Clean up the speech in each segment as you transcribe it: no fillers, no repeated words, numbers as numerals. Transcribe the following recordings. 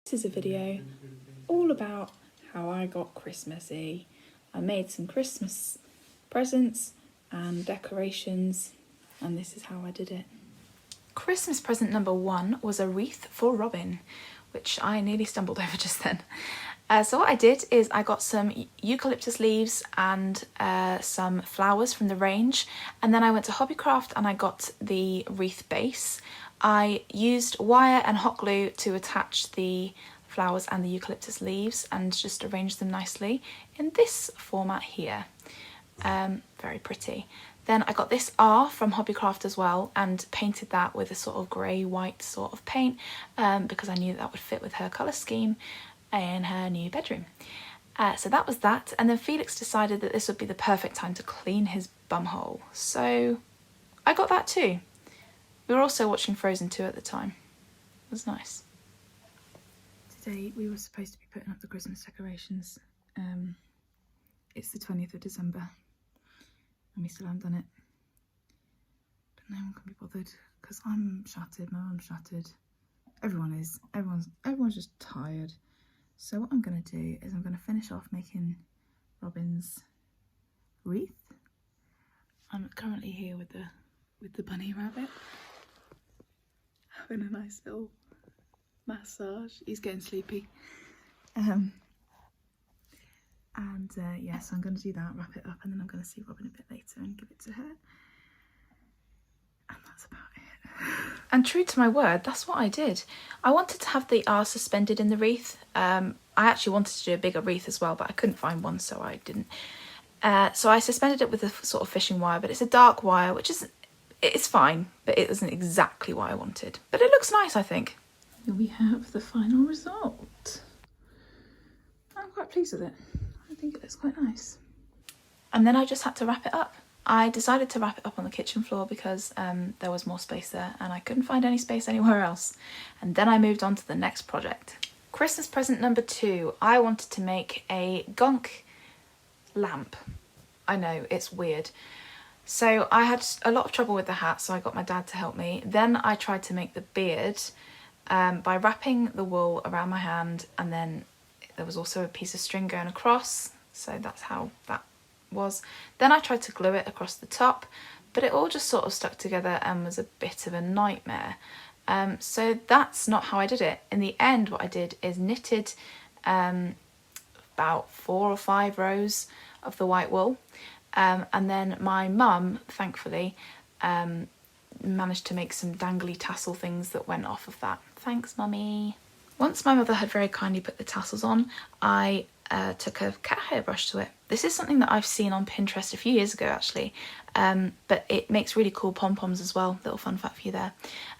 This is a video all about how I got Christmassy. I made some Christmas presents and decorations, and this is how I did it. Christmas present number one was a wreath for Robin, which I nearly stumbled over just then. So what I did is I got some eucalyptus leaves and some flowers from the range, and then I went to Hobbycraft and I got the wreath base. I used wire and hot glue to attach the flowers and the eucalyptus leaves and just arrange them nicely in this format here. Very pretty. Then I got this R from Hobbycraft as well and painted that with a sort of grey-white sort of paint because I knew that would fit with her colour scheme in her new bedroom. So that was that, and then Felix decided that this would be the perfect time to clean his bumhole, so I got that too. We were also watching Frozen 2 at the time. It was nice. Today we were supposed to be putting up the Christmas decorations. It's the 20th of December and we still haven't done it. But no one can be bothered because I'm shattered, my mum's shattered. Everyone is. Everyone's just tired. So what I'm going to do is I'm going to finish off making Robin's wreath. I'm currently here with the bunny rabbit, having a nice little massage. He's getting sleepy. Yeah, so I'm going to do that, wrap it up, and then I'm going to see Robin a bit later and give it to her. And that's about it. And true to my word, that's what I did. I wanted to have the R suspended in the wreath. I actually wanted to do a bigger wreath as well, but I couldn't find one, so I didn't. So I suspended it with a sort of fishing wire, but it's a dark wire, which is, it's fine, but it isn't exactly what I wanted. But it looks nice, I think. Here we have the final result. I'm quite pleased with it. I think it looks quite nice. And then I just had to wrap it up. I decided to wrap it up on the kitchen floor because there was more space there and I couldn't find any space anywhere else. And then I moved on to the next project. Christmas present number 2. I wanted to make a gonk lamp. I know, it's weird. So I had a lot of trouble with the hat, so I got my dad to help me. Then I tried to make the beard by wrapping the wool around my hand, and then there was also a piece of string going across, so that's how that was. Then I tried to glue it across the top, but it all just sort of stuck together and was a bit of a nightmare. So that's not how I did it. In the end, what I did is knitted about 4 or 5 rows of the white wool, and then my mum, thankfully, managed to make some dangly tassel things that went off of that. Thanks, Mummy. Once my mother had very kindly put the tassels on, I took a cat hairbrush to it. This is something that I've seen on Pinterest a few years ago, actually, but it makes really cool pom-poms as well. Little fun fact for you there.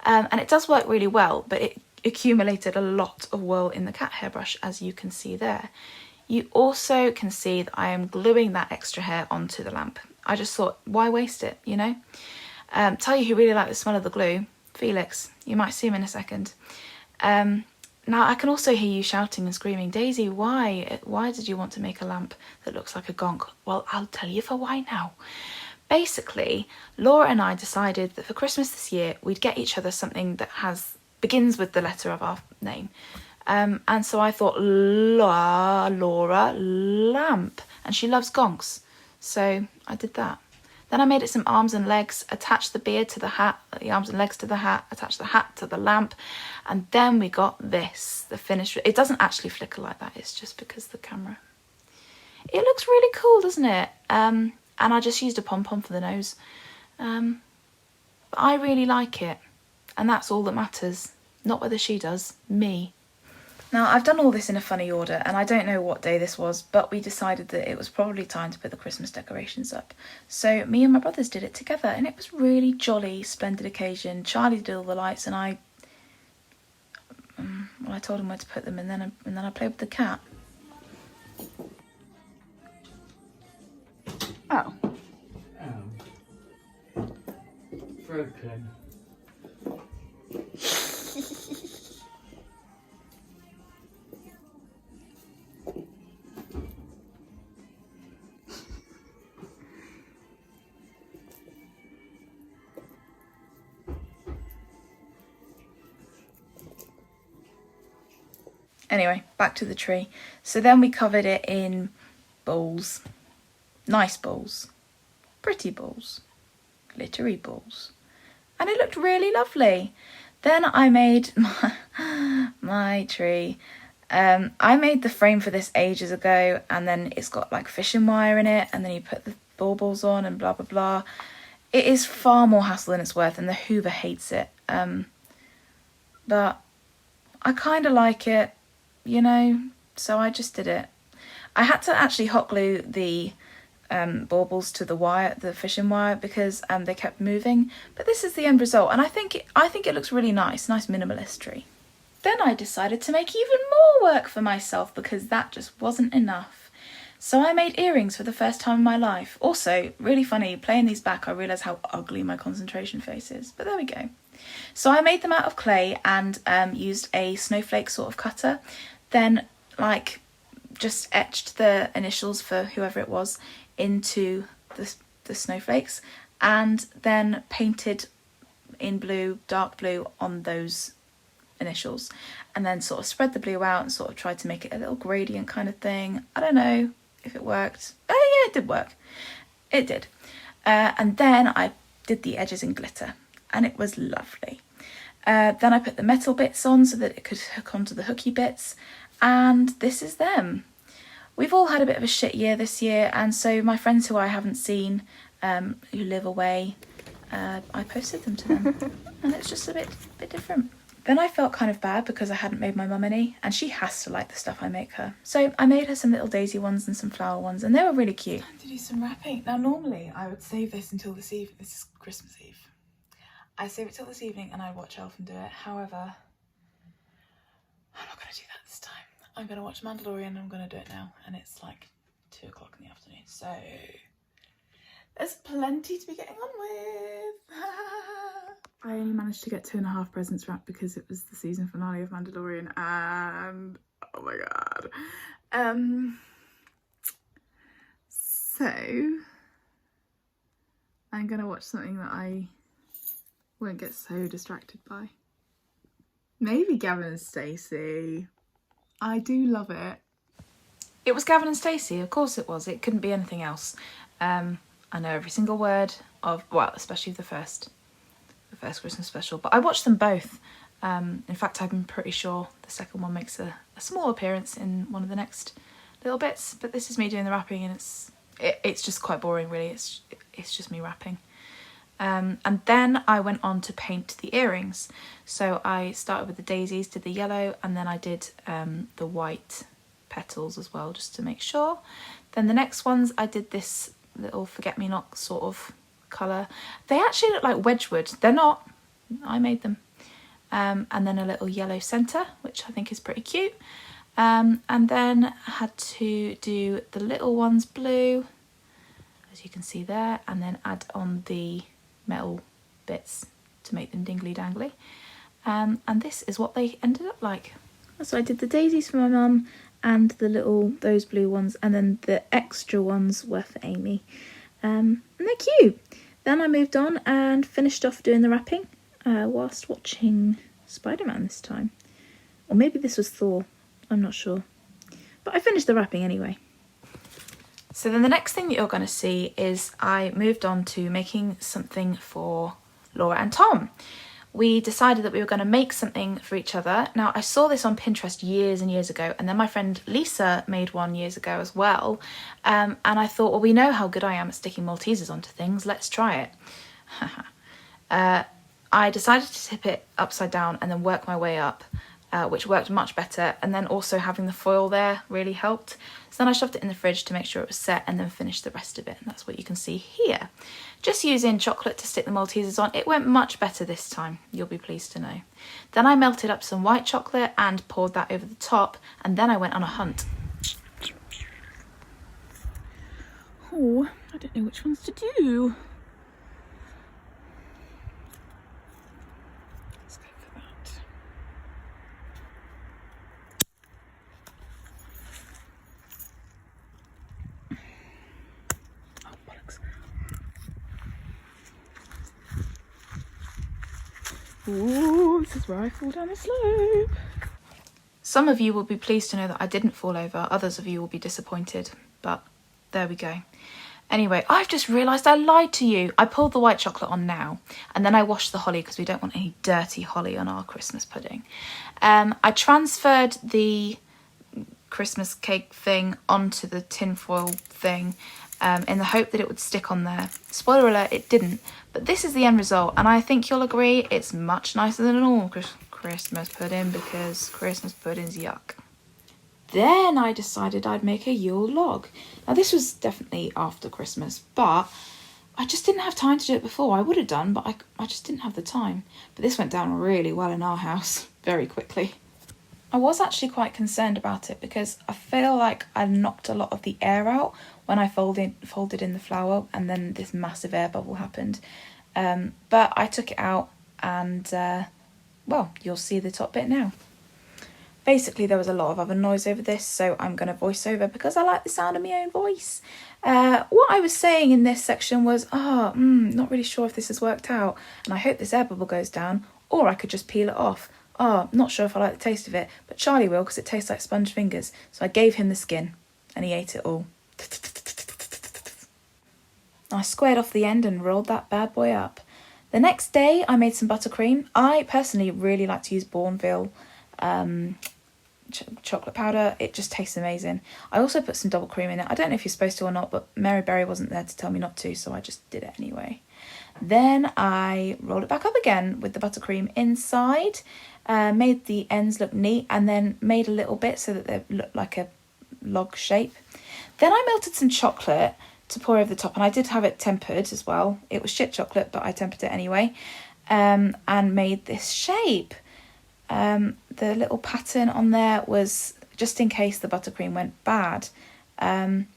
And it does work really well, but it accumulated a lot of wool in the cat hairbrush, as you can see there. You also can see that I am gluing that extra hair onto the lamp. I just thought, why waste it, you know? Tell you who really liked the smell of the glue, Felix. You might see him in a second. Now I can also hear you shouting and screaming, Daisy, why did you want to make a lamp that looks like a gonk? Well, I'll tell you for why now. Basically, Laura and I decided that for Christmas this year, we'd get each other something that begins with the letter of our name. And so I thought, Laura, lamp. And she loves gonks. So I did that. Then I made it some arms and legs, attached the beard to the hat, the arms and legs to the hat, attached the hat to the lamp. And then we got this, the finished. It doesn't actually flicker like that. It's just because the camera. It looks really cool, doesn't it? And I just used a pom-pom for the nose. But I really like it. And that's all that matters. Not whether she does, me. Now, I've done all this in a funny order, and I don't know what day this was, but we decided that it was probably time to put the Christmas decorations up. So me and my brothers did it together, and it was really jolly, splendid occasion. Charlie did all the lights, and I told him where to put them, and then I played with the cat. Oh. Oh. Broken. Anyway, back to the tree. So then we covered it in balls. Nice balls. Pretty balls. Glittery balls. And it looked really lovely. Then I made my tree. I made the frame for this ages ago, and then it's got like fishing wire in it, and then you put the baubles on and blah blah blah. It is far more hassle than it's worth, and the Hoover hates it. But I kind of like it, you know, so I just did it. I had to actually hot glue the baubles to the wire, the fishing wire, because they kept moving. But this is the end result, and I think it looks really nice minimalist tree. Then I decided to make even more work for myself because that just wasn't enough. So I made earrings for the first time in my life. Also, really funny, playing these back, I realised how ugly my concentration face is. But there we go. So I made them out of clay and used a snowflake sort of cutter. Then, like, just etched the initials for whoever it was into the snowflakes, and then painted in blue, dark blue, on those initials, and then sort of spread the blue out and sort of tried to make it a little gradient kind of thing. I don't know if it worked. Oh yeah, it did work. It did. And then I did the edges in glitter, and it was lovely. Then I put the metal bits on so that it could hook onto the hooky bits, and this is them. We've all had a bit of a shit year this year, and so my friends who I haven't seen, who live away, I posted them to them, and it's just a bit different. Then I felt kind of bad because I hadn't made my mum any, and she has to like the stuff I make her. So I made her some little daisy ones and some flower ones, and they were really cute. Time to do some wrapping. Now normally I would save this until this evening. This is Christmas Eve. I save it till this evening and I watch Elf and do it. However, I'm not going to do that this time. I'm going to watch Mandalorian and I'm going to do it now. And it's like 2 o'clock in the afternoon. So there's plenty to be getting on with. I only managed to get 2.5 presents wrapped because it was the season finale of Mandalorian, and oh my god. So I'm gonna watch something that I won't get so distracted by. Maybe Gavin and Stacey. I do love it. It was Gavin and Stacey, of course it was. It couldn't be anything else. I know every single word of, well, especially the first Christmas special, but I watched them both. In fact, I'm pretty sure the second one makes a small appearance in one of the next little bits, but this is me doing the wrapping, and it's just quite boring really. It's just me wrapping. And then I went on to paint the earrings. So I started with the daisies, did the yellow, and then I did the white petals as well, just to make sure. Then the next ones I did this little forget-me-not sort of colour. They actually look like Wedgwood. They're not. I made them. And then a little yellow centre, which I think is pretty cute. And then I had to do the little ones blue, as you can see there, and then add on the metal bits to make them dingly dangly. And this is what they ended up like. So I did the daisies for my mum and those blue ones, and then the extra ones were for Amy. And they're cute. Then I moved on and finished off doing the wrapping whilst watching Spider-Man this time. Or maybe this was Thor, I'm not sure. But I finished the wrapping anyway. So then the next thing that you're going to see is I moved on to making something for Laura and Tom. We decided that we were going to make something for each other. Now, I saw this on Pinterest years and years ago, and then my friend Lisa made one years ago as well. And I thought, well, we know how good I am at sticking Maltesers onto things. Let's try it. I decided to tip it upside down and then work my way up, which worked much better. And then also having the foil there really helped. So then I shoved it in the fridge to make sure it was set and then finished the rest of it. And that's what you can see here. Just using chocolate to stick the Maltesers on, it went much better this time, you'll be pleased to know. Then I melted up some white chocolate and poured that over the top, and then I went on a hunt. Oh, I don't know which ones to do. Let's go for that. Oh, bollocks. Ooh, this is where I fall down the slope. Some of you will be pleased to know that I didn't fall over. Others of you will be disappointed, but there we go. Anyway, I've just realised I lied to you. I pulled the white chocolate on now, and then I washed the holly because we don't want any dirty holly on our Christmas pudding. I transferred the Christmas cake thing onto the tinfoil thing in the hope that it would stick on there. Spoiler alert, it didn't. But this is the end result, and I think you'll agree it's much nicer than a normal Christmas pudding because Christmas pudding's yuck. Then I decided I'd make a Yule log. Now this was definitely after Christmas, but I just didn't have time to do it before. I would have done, but I just didn't have the time. But this went down really well in our house, very quickly. I was actually quite concerned about it because I feel like I knocked a lot of the air out when I folded in the flour, and then this massive air bubble happened. But I took it out and, well, you'll see the top bit now. Basically, there was a lot of oven noise over this, so I'm going to voice over because I like the sound of my own voice. What I was saying in this section was, not really sure if this has worked out, and I hope this air bubble goes down, or I could just peel it off. Not sure if I like the taste of it, but Charlie will because it tastes like sponge fingers. So I gave him the skin, and he ate it all. I squared off the end and rolled that bad boy up. The next day, I made some buttercream. I personally really like to use Bourneville chocolate powder. It just tastes amazing. I also put some double cream in it. I don't know if you're supposed to or not, but Mary Berry wasn't there to tell me not to, so I just did it anyway. Then I rolled it back up again with the buttercream inside, made the ends look neat, and then made a little bit so that they looked like a log shape. Then I melted some chocolate to pour over the top, and I did have it tempered as well. It was shit chocolate, but I tempered it anyway, and made this shape. The little pattern on there was just in case the buttercream went bad. Then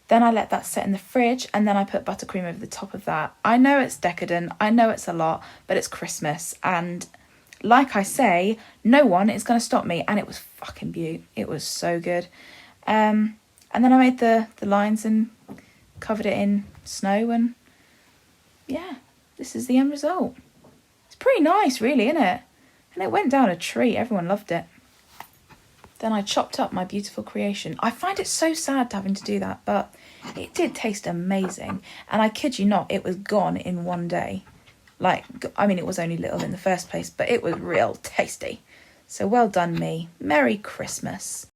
I let that set in the fridge, and then I put buttercream over the top of that. I know it's decadent, I know it's a lot, but it's Christmas, and like I say, no one is going to stop me, and it was fucking beaut. It was so good. And then I made the lines and covered it in snow, and yeah, this is the end result. It's pretty nice, really, isn't it? And it went down a treat. Everyone loved it. Then I chopped up my beautiful creation. I find it so sad having to do that, but it did taste amazing. And I kid you not, it was gone in one day. Like, I mean, it was only little in the first place, but it was real tasty. So well done me. Merry Christmas.